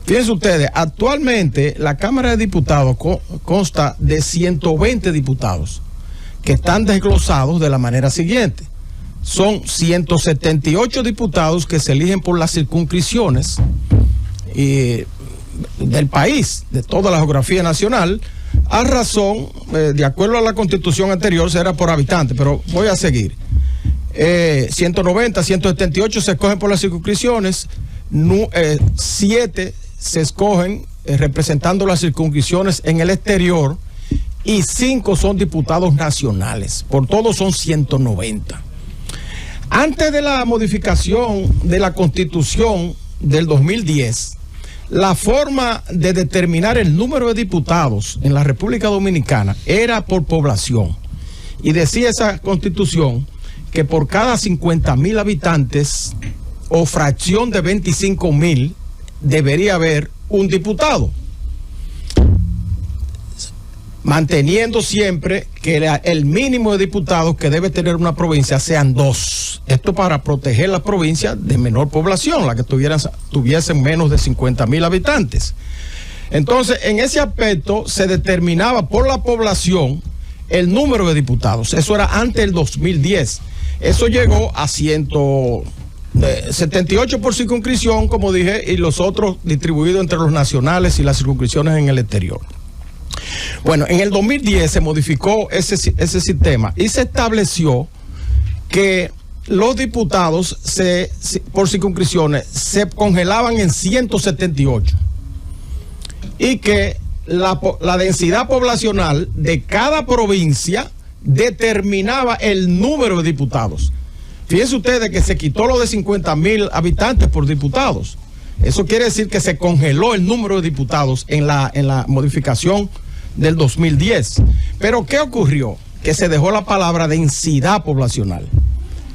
Fíjense ustedes, actualmente la Cámara de Diputados consta de 120 diputados que están desglosados de la manera siguiente. Son 178 diputados que se eligen por las circunscripciones del país, de toda la geografía nacional, a razón, de acuerdo a la constitución anterior, será por habitante, pero voy a seguir. 190, 178 se escogen por las circunscripciones, 7 se escogen representando las circunscripciones en el exterior y 5 son diputados nacionales. Por todos son 190. Antes de la modificación de la Constitución del 2010, la forma de determinar el número de diputados en la República Dominicana era por población. Y decía esa Constitución que por cada 50,000 habitantes o fracción de 25,000 debería haber un diputado, manteniendo siempre que el mínimo de diputados que debe tener una provincia sean 2. Esto para proteger las provincias de menor población, las que tuviesen menos de 50,000 habitantes. Entonces, en ese aspecto se determinaba por la población el número de diputados. Eso era antes del 2010. Eso llegó a 178 por circunscripción, como dije, y los otros distribuidos entre los nacionales y las circunscripciones en el exterior. Bueno, en el 2010 se modificó ese sistema y se estableció que los diputados por circunscripciones se congelaban en 178 y que la densidad poblacional de cada provincia determinaba el número de diputados. Fíjense ustedes que se quitó lo de 50,000 habitantes por diputados. Eso quiere decir que se congeló el número de diputados en la modificación del 2010. Pero ¿qué ocurrió? Que se dejó la palabra densidad poblacional.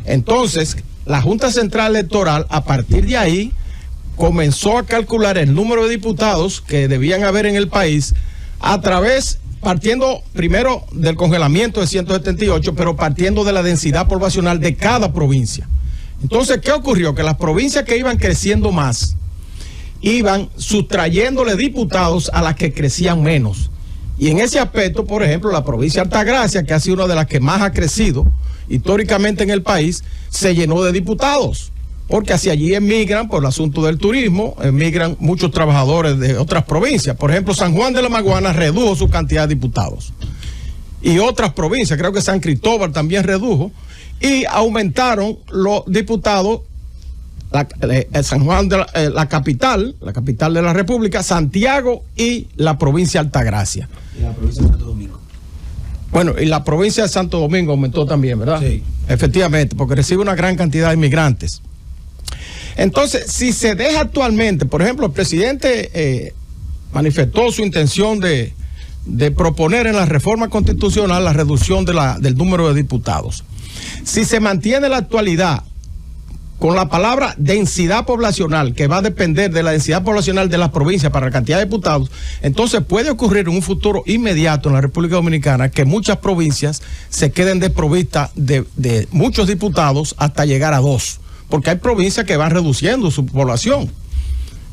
Entonces, la Junta Central Electoral, a partir de ahí, comenzó a calcular el número de diputados que debían haber en el país partiendo primero del congelamiento de 178, pero partiendo de la densidad poblacional de cada provincia. Entonces, ¿qué ocurrió? Que las provincias que iban creciendo más, iban sustrayéndole diputados a las que crecían menos. Y en ese aspecto, por ejemplo, la provincia de Altagracia, que ha sido una de las que más ha crecido históricamente en el país, se llenó de diputados, porque hacia allí emigran, por el asunto del turismo, emigran muchos trabajadores de otras provincias. Por ejemplo, San Juan de la Maguana redujo su cantidad de diputados. Y otras provincias, creo que San Cristóbal también redujo, y aumentaron los diputados, San Juan de la capital de la República, Santiago y la provincia de Altagracia. Y la provincia de Santo Domingo. Bueno, y la provincia de Santo Domingo aumentó también, ¿verdad? Sí. Efectivamente, porque recibe una gran cantidad de inmigrantes. Entonces, si se deja actualmente, por ejemplo, el presidente manifestó su intención de proponer en la reforma constitucional la reducción del número de diputados. Si se mantiene la actualidad con la palabra densidad poblacional, que va a depender de la densidad poblacional de las provincias para la cantidad de diputados, entonces puede ocurrir en un futuro inmediato en la República Dominicana que muchas provincias se queden desprovistas de muchos diputados hasta llegar a 2, porque hay provincias que van reduciendo su población.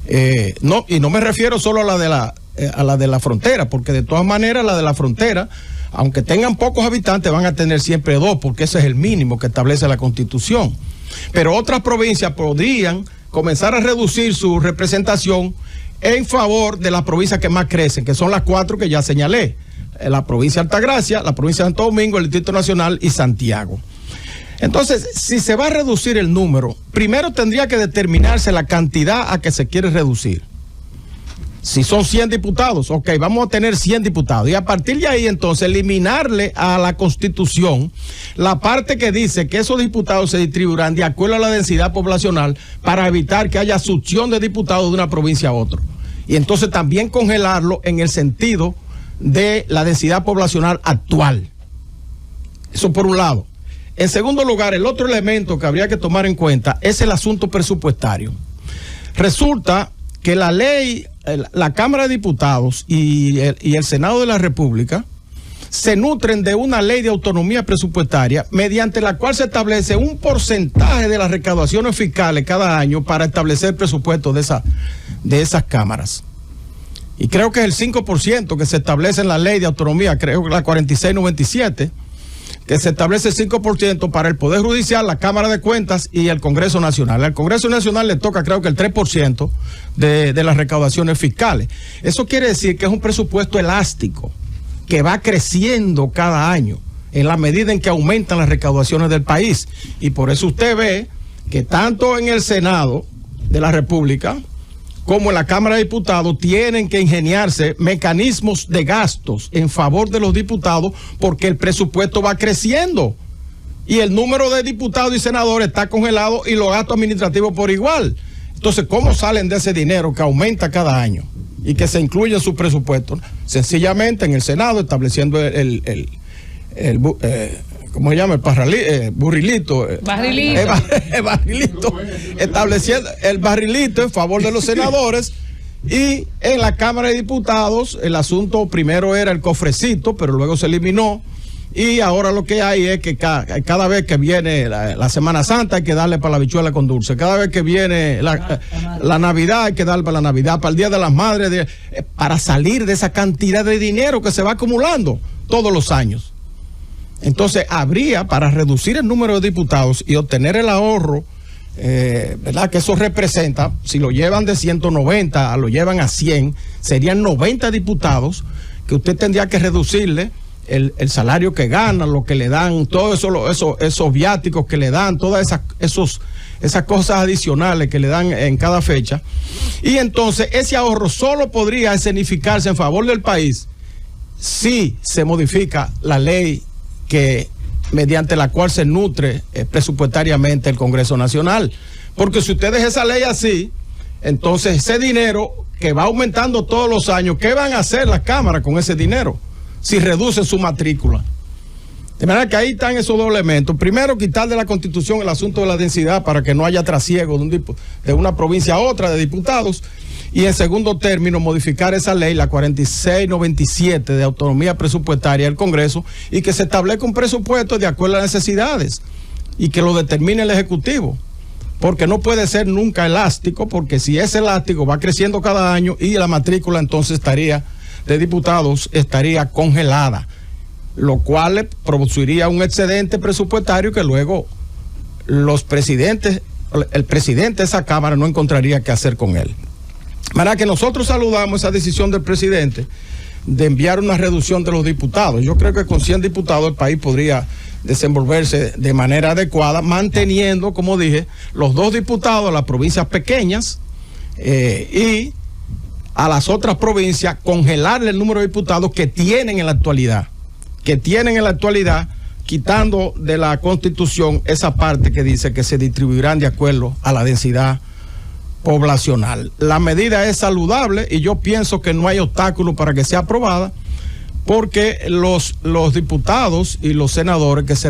Y no me refiero solo a la de la frontera, porque de todas maneras la de la frontera, aunque tengan pocos habitantes, van a tener siempre 2, porque ese es el mínimo que establece la Constitución. Pero otras provincias podrían comenzar a reducir su representación en favor de las provincias que más crecen, que son las 4 que ya señalé: la provincia de Altagracia, la provincia de Santo Domingo, el Distrito Nacional y Santiago. Entonces, si se va a reducir el número, primero tendría que determinarse la cantidad a que se quiere reducir. Si son 100 diputados, ok, vamos a tener 100 diputados. Y a partir de ahí, entonces, eliminarle a la Constitución la parte que dice que esos diputados se distribuirán de acuerdo a la densidad poblacional para evitar que haya succión de diputados de una provincia a otra. Y entonces también congelarlo en el sentido de la densidad poblacional actual. Eso por un lado. En segundo lugar, el otro elemento que habría que tomar en cuenta es el asunto presupuestario. Resulta que la ley, la Cámara de Diputados y el Senado de la República se nutren de una ley de autonomía presupuestaria mediante la cual se establece un porcentaje de las recaudaciones fiscales cada año para establecer el presupuesto de esas cámaras. Y creo que es el 5% que se establece en la ley de autonomía, creo que la 4697, que se establece el 5% para el Poder Judicial, la Cámara de Cuentas y el Congreso Nacional. Al Congreso Nacional le toca creo que el 3% de las recaudaciones fiscales. Eso quiere decir que es un presupuesto elástico, que va creciendo cada año en la medida en que aumentan las recaudaciones del país. Y por eso usted ve que tanto en el Senado de la República como en la Cámara de Diputados tienen que ingeniarse mecanismos de gastos en favor de los diputados, porque el presupuesto va creciendo y el número de diputados y senadores está congelado y los gastos administrativos por igual. Entonces, ¿cómo salen de ese dinero que aumenta cada año y que se incluye en su presupuesto? Sencillamente en el Senado estableciendo ¿cómo se llama? Barrilito. Estableciendo el barrilito en favor de los senadores. Y en la Cámara de Diputados, el asunto primero era el cofrecito, pero luego se eliminó. Y ahora lo que hay es que cada vez que viene la Semana Santa hay que darle para la habichuela con dulce. Cada vez que viene la Navidad hay que darle para la Navidad, para el Día de las Madres, para salir de esa cantidad de dinero que se va acumulando todos los años. Entonces habría, para reducir el número de diputados y obtener el ahorro, ¿verdad? Que eso representa, si lo llevan de 190 a lo llevan a 100, serían 90 diputados que usted tendría que reducirle el salario que ganan, lo que le dan, todos esos viáticos que le dan, todas esas cosas adicionales que le dan en cada fecha. Y entonces ese ahorro solo podría escenificarse en favor del país si se modifica la ley mediante la cual se nutre presupuestariamente el Congreso Nacional. Porque si usted deja esa ley así, entonces ese dinero que va aumentando todos los años, ¿qué van a hacer las cámaras con ese dinero si reducen su matrícula? De manera que ahí están esos dos elementos. Primero, quitar de la Constitución el asunto de la densidad para que no haya trasiego de una provincia a otra de diputados. Y en segundo término, modificar esa ley, la 4697 de autonomía presupuestaria del Congreso, y que se establezca un presupuesto de acuerdo a las necesidades y que lo determine el Ejecutivo. Porque no puede ser nunca elástico, porque si es elástico va creciendo cada año y la matrícula entonces de diputados estaría congelada, lo cual produciría un excedente presupuestario que luego el presidente de esa Cámara no encontraría qué hacer con él. Para que nosotros saludamos esa decisión del presidente de enviar una reducción de los diputados. Yo creo que con 100 diputados el país podría desenvolverse de manera adecuada, manteniendo, como dije, los 2 diputados a las provincias pequeñas y a las otras provincias congelarle el número de diputados que tienen en la actualidad, quitando de la Constitución esa parte que dice que se distribuirán de acuerdo a la densidad poblacional. La medida es saludable y yo pienso que no hay obstáculo para que sea aprobada, porque los diputados y los senadores que se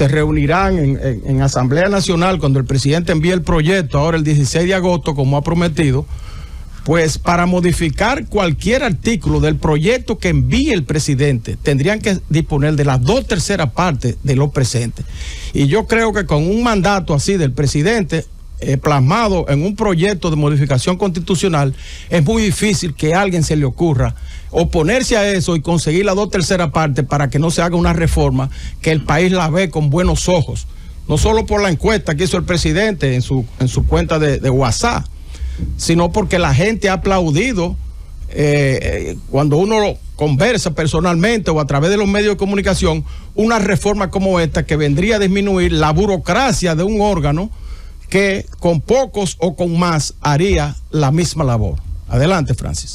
reunirán en Asamblea Nacional cuando el presidente envíe el proyecto ahora el 16 de agosto, como ha prometido, pues para modificar cualquier artículo del proyecto que envíe el presidente, tendrían que disponer de las 2/3 partes de lo presente. Y yo creo que con un mandato así del presidente, plasmado en un proyecto de modificación constitucional, es muy difícil que a alguien se le ocurra oponerse a eso y conseguir la 2/3 partes para que no se haga una reforma que el país la ve con buenos ojos, no solo por la encuesta que hizo el presidente en su cuenta de WhatsApp, sino porque la gente ha aplaudido cuando uno conversa personalmente o a través de los medios de comunicación una reforma como esta, que vendría a disminuir la burocracia de un órgano que con pocos o con más haría la misma labor. Adelante, Francis.